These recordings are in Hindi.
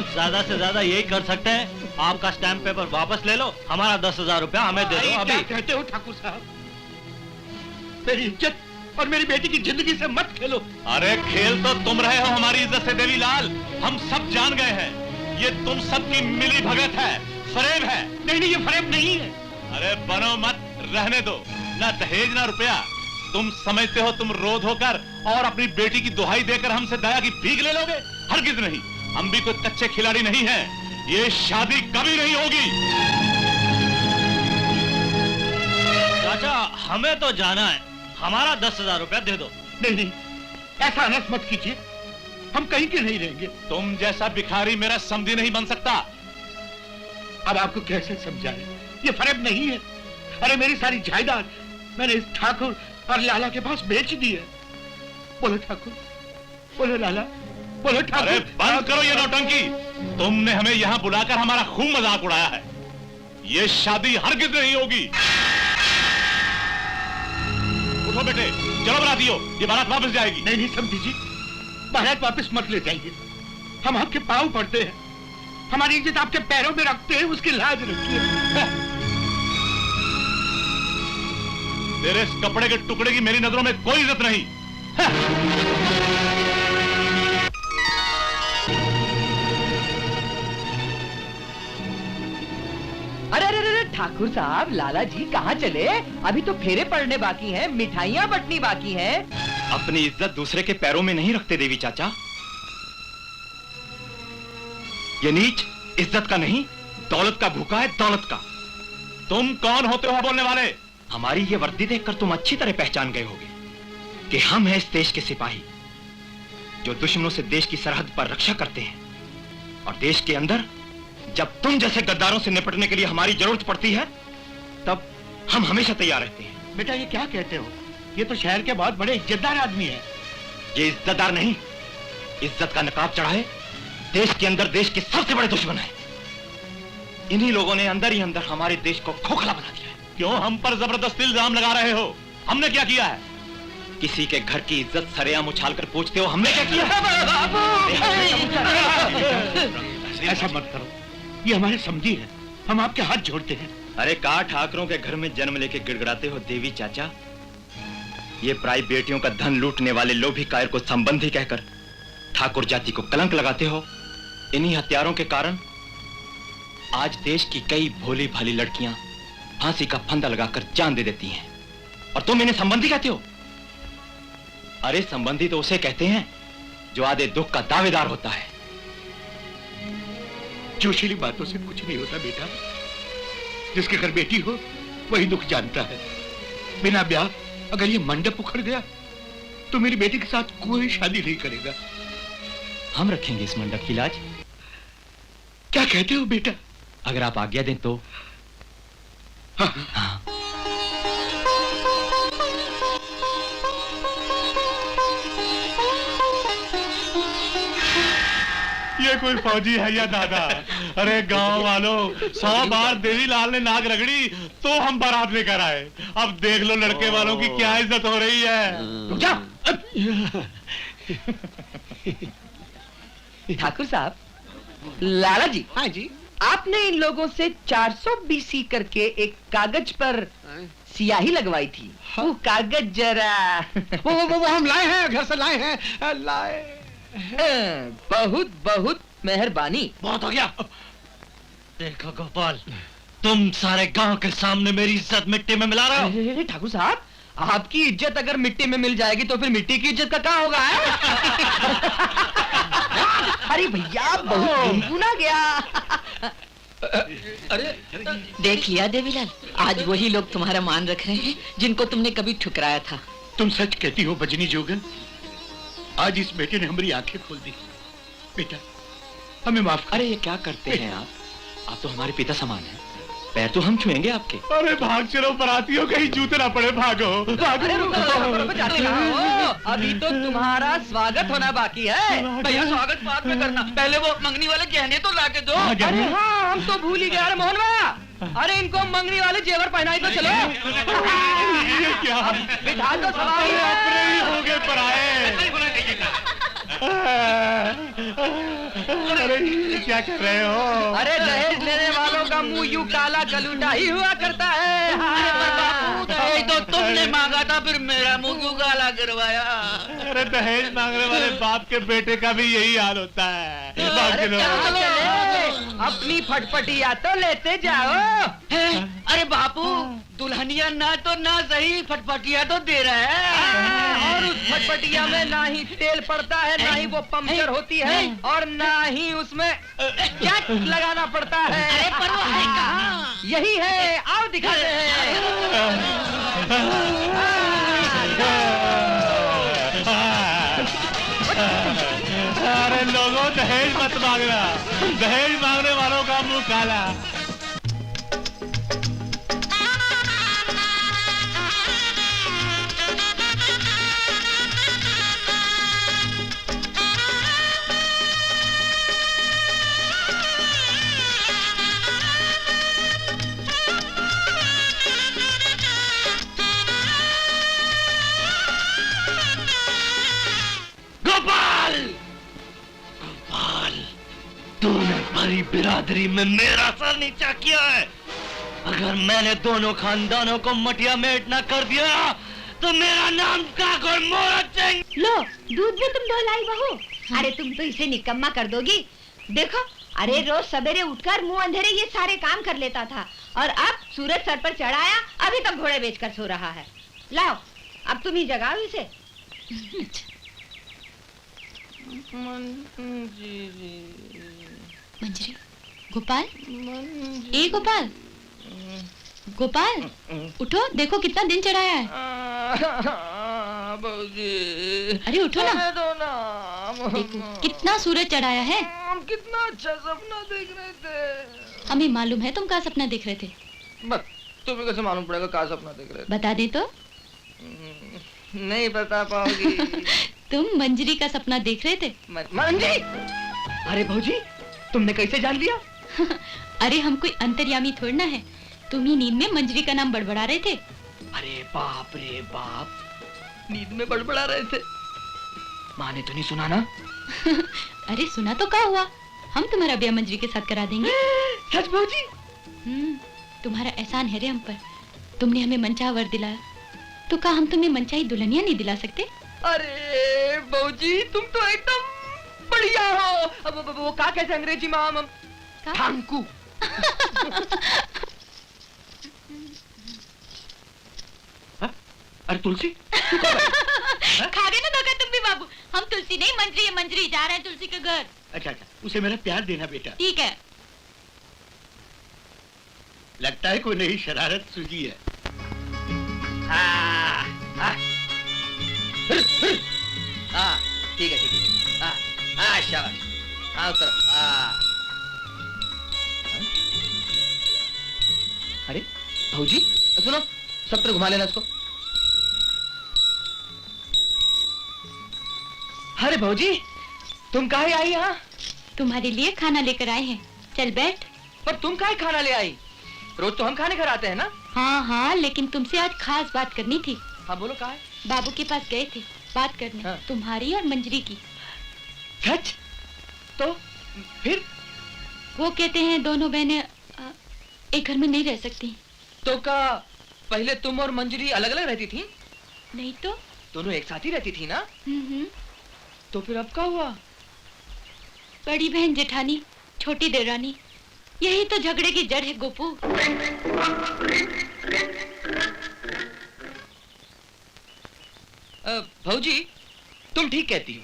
ज्यादा से ज्यादा यही कर सकते हैं, आपका स्टैम्प पेपर वापस ले लो, हमारा 10,000 रुपया हमें दे दो अभी। क्या कहते हो ठाकुर साहब? मेरी इज्जत और मेरी बेटी की जिंदगी से मत खेलो। अरे खेल तो तुम रहे हो हमारी इज्जत से देवीलाल, हम सब जान गए हैं, ये तुम सबकी मिली भगत है, फरेब है। नहीं नहीं, ये फरेब नहीं है। अरे बनो मत, रहने दो, ना दहेज ना रुपया। तुम समझते हो तुम रोध होकर और अपनी बेटी की दुहाई देकर हमसे दया की भीख ले लोगे? हरगिज नहीं, हम भी कोई कच्चे खिलाड़ी नहीं हैं, ये शादी कभी नहीं होगी। चाचा हमें तो जाना है, हमारा 10,000 रुपया दे दो। नहीं नहीं, ऐसा अनर्थ मत कीजिए, हम कहीं के नहीं रहेंगे। तुम जैसा भिखारी मेरा समधी नहीं बन सकता। अब आपको कैसे समझाएं? ये फरेब नहीं है। अरे मेरी सारी जायदाद मैंने इस ठाकुर और लाला के पास बेच दी है। बोलो ठाकुर, बोलो लाला, बोलो ठाकुर। अरे बंद करो ये नौटंकी, तुमने हमें यहाँ बुलाकर हमारा खूब मजाक उड़ाया है, ये शादी हरगिज नहीं होगी। उठो बेटे, चलो बरातियों, ये बारात वापस जाएगी। नहीं नहीं समझी जी, बारात वापस मत ले जाइए, हम आपके पाँव पड़ते हैं, हमारी इज्जत आपके पैरों में रखते हैं, उसकी लाज रखिए। तेरे इस कपड़े के टुकड़े की मेरी नजरों में कोई इज्जत नहीं। अरे अरे अरे ठाकुर साहब, लाला जी कहाँ चले? अभी तो फेरे पड़ने बाकी हैं, मिठाइयाँ बंटनी बाकी हैं। अपनी इज्जत दूसरे के पैरों में नहीं रखते देवी चाचा। ये नीच इज्जत का नहीं, दौलत का भूखा है, दौलत का। तुम कौन होते हो बोलने वाले? हमारी ये वर्दी देखकर तुम अच्छी तरह पहचान गए होगे कि हम हैं इस देश के सिपाही, जो दुश्मनों से देश की सरहद पर रक्षा करते हैं। और देश के अंदर जब तुम जैसे गद्दारों से निपटने के लिए हमारी जरूरत पड़ती है, तब हम हमेशा तैयार रहते हैं। बेटा ये क्या कहते हो? ये तो शहर के बहुत बड़े इज्जतदार आदमी है। ये इज्जतदार नहीं, इज्जत का नकाब चढ़ाए देश के अंदर देश के सबसे बड़े दुश्मन है। इन्हीं लोगों ने अंदर ही अंदर हमारे देश को खोखला बना दिया है। क्यों हम पर जबरदस्ती इल्जाम लगा रहे हो? हमने क्या किया है? किसी के घर की इज्जत सरेआम उछाल कर पूछते हो हमने क्या किया? ऐसा मत करो, ये हमारे समझी है, हम आपके हाथ जोड़ते हैं। अरे का ठाकरों के घर में जन्म लेके गिड़गिड़ाते हो देवी चाचा? ये पराई बेटियों का धन लूटने वाले लोभी कायर को संबंधी कहकर ठाकुर जाति को कलंक लगाते हो। इन्हीं हत्यारों के कारण आज देश की कई भोली भाली लड़कियां फांसी का फंदा लगाकर जान दे देती हैं, और तुम इन्हें संबंधी कहते हो? अरे संबंधी तो उसे कहते हैं जो आधे दुख का दावेदार होता है। जोशीली बातों से कुछ नहीं होता बेटा, जिसके घर बेटी हो वही दुख जानता है। बिना ब्याह अगर ये मंडप उखड़ गया तो मेरी बेटी के साथ कोई शादी नहीं करेगा। हम रखेंगे इस मंडप की लाज। क्या कहते हो बेटा? अगर आप आज्ञा दें तो। हाँ। हाँ। ये कोई फौजी है या दादा? अरे गांव वालों, 100 बार देवीलाल ने नाक रगड़ी तो हम बारात लेकर आए। अब देख लो लड़के वालों की क्या इज्जत हो रही है। रुक जा। ठाकुर साहब, लाला जी। हाँ जी। आपने इन लोगों से 400 BC करके एक कागज पर सियाही लगवाई थी। हाँ? वो कागज जरा वो हम लाए हैं, घर से लाए हैं, लाए। बहुत बहुत मेहरबानी। बहुत हो गया। देखो गोपाल, तुम सारे गांव के सामने मेरी इज्जत मिट्टी में मिला रहे हो। ठाकुर साहब, आपकी इज्जत अगर मिट्टी में मिल जाएगी तो फिर मिट्टी की इज्जत का क्या होगा? अरे भैया, बहुत गुनगुना गया। अरे देख लिया देवीलाल, आज वही लोग तुम्हारा मान रख रहे हैं जिनको तुमने कभी ठुकराया था। तुम सच कहती हो बजनी जोगन, आज इस बेटे ने हमारी आंखें खोल दी। बेटा हमें माफ कर। अरे ये क्या करते हैं आप तो हमारे पिता समान हैं, पैर तो हम छुएंगे आपके। अरे भाग चलो बरातियों, कहीं जूते ना पड़े, भागो भागो। अभी तो तुम्हारा स्वागत होना बाकी है। भैया स्वागत बाद में करना, पहले वो मंगनी वाले गहने तो लाके दो। अरे हाँ, हम तो भूल ही गए। अरे मोहन भैया, अरे इनको मंगनी वाले जेवर पहनाई तो चलो। ये क्या बिठा दो सवारी। अपने ही हो गए पराए। अरे ये क्या कर रहे हो? अरे दहेज लेने वालों का मुंह यूं काला कलूटा ही हुआ करता है। दहेज तो तुमने मांगा था, फिर मेरा मुंह क्यों काला करवाया? अरे दहेज मांगने वाले बाप के बेटे का भी यही हाल होता है। बाप के लोग। चले, अपनी फटफटिया तो लेते जाओ। अरे बापू, दुल्हनिया ना तो ना सही, फटफटिया तो दे रहा है। और उस फटफटिया में ना ही तेल पड़ता है, ना ही वो पंक्चर होती है, और ना ही उसमें जैक लगाना पड़ता है। अरे पर वो है कहाँ? यही है, आओ दिखाते हैं। अरे लोगों, दहेज मत मांगना। दहेज मांगने वालों का मुंह काला। गोपाल, गोपाल, तूने बड़ी बिरादरी में मेरा सर नीचा किया है। अगर मैंने दोनों खानदानों को मटिया मेट न कर दिया तो मेरा नाम काक और मोरत सिंह। लो, दूध भी तुम ढोलाई बहू। अरे तुम तो इसे निकम्मा कर दोगी। देखो, अरे रोज सवेरे उठकर मुंह अंधेरे ये सारे काम कर लेता था, और अब सूरज सर पर चढ़ाया, अभी तक घोड़े बेचकर सो रहा है। लाओ, अब तुम ही जगाओ इसे। मंजरी, गोपाल, ए गोपाल, गोपाल, उठो, देखो कितना दिन चढ़ाया है। अरे उठो ना, देखो कितना सूरज चढ़ाया है। हम कितना अच्छा सपना देख रहे थे। हमें मालूम है तुम क्या सपना देख रहे थे। बस तुम्हें कैसे मालूम पड़ेगा क्या सपना देख रहे बता दे तो। थे? नहीं बता पाओगी। तुम मंजरी का सपना देख रहे थे। मंजरी? अरे भौजी, तुमने कैसे जान लिया? अरे हम कोई अंतर्यामी थोड़ी ना है, तुम ही नींद में मंजरी का नाम बड़बड़ा रहे थे। अरे बाप रे बाप, नींद में बड़बड़ा रहे थे। माँ ने तो नहीं सुना ना? अरे सुना तो क्या हुआ, हम तुम्हारा ब्याह मंजरी के साथ करा देंगे। सच भौजी? तुम्हारा एहसान है रे हम पर, तुमने हमें मनचाहा वर दिलाया, तो क्या हम तुम्हें मनचाही दुल्हनिया नहीं दिला सकते? अरे भौजी, तुम तो एकदम बढ़िया हो। अब वो क्या कहते अंग्रेजी में हम थांकू। अरे तुलसी, खा गए ना धोखा तुम भी बाबू। हम तुलसी नहीं, मंजरी है, मंजरी जा रहे हैं तुलसी के घर। अच्छा अच्छा, उसे मेरा प्यार देना बेटा। ठीक है। लगता है कोई नई शरारत सूझी है। ठीक है ठीक है। शाबाश, उतरो। अरे भौजी, सुनो, सब पर घुमा लेना इसको। अरे भौजी, तुम काहे आई यहाँ? तुम्हारे लिए खाना लेकर आए हैं, चल बैठ। पर तुम काहे खाना ले आई? रोज तो हम खाने घर आते हैं ना? हाँ हाँ, लेकिन तुमसे आज खास बात करनी थी। हाँ बोलो, काहे? बाबू के पास गए थे बात करने, हाँ। तुम्हारी और मंजरी की। सच? तो फिर? वो कहते हैं दोनों बहनें एक घर में नहीं रह सकती। तो का पहले तुम और मंजरी अलग अलग रहती थी? नहीं तो दोनों एक साथ ही रहती थी ना? तो फिर अब क्या हुआ? बड़ी बहन जेठानी, छोटी देवरानी, यही तो झगड़े की जड़ है गोपू। भौजी, तुम ठीक कहती हो,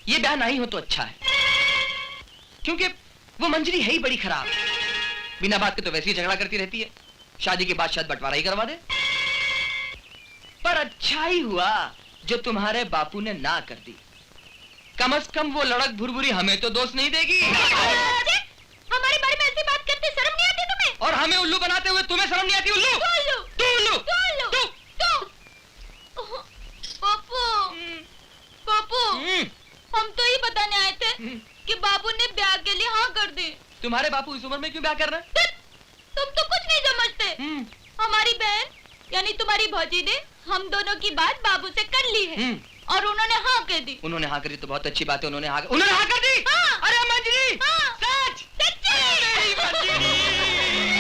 ये ब्याह नहीं हो तो अच्छा है, क्योंकि वो मंजरी है ही बड़ी खराब। बिना बात के तो वैसे ही झगड़ा करती रहती है, शादी के बाद शायद बंटवारा ही करवा दे। पर अच्छा ही हुआ जो तुम्हारे बापू ने ना कर दी, कम से कम वो लड़क भुरभुरी हमें तो दोष नहीं देगी। हमारे बारे में ऐसी बात करते शर्म नहीं आती तुम्हें? और हमें उल्लू बनाते हुए तुम्हें शर्म नहीं आती? उल्लू, उल्लू, तू उल्लू, उल्लू, पप्पू, पप्पू, हम तो ही बताने आए थे कि बाबू ने ब्याह के लिए हाँ कर दी। तुम्हारे बापू इस उम्र में क्यों ब्याह कर रहे हैं? तुम तो कुछ नहीं समझते। हमारी बहन यानी तुम्हारी भौजी ने हम दोनों की बात बाबू से कर ली है। और उन्होंने हाँ कह दी। उन्होंने हाँ करी तो बहुत अच्छी बात है, उन्होंने हाँ कर दी। हाँ। अरे मंजरी, हाँ।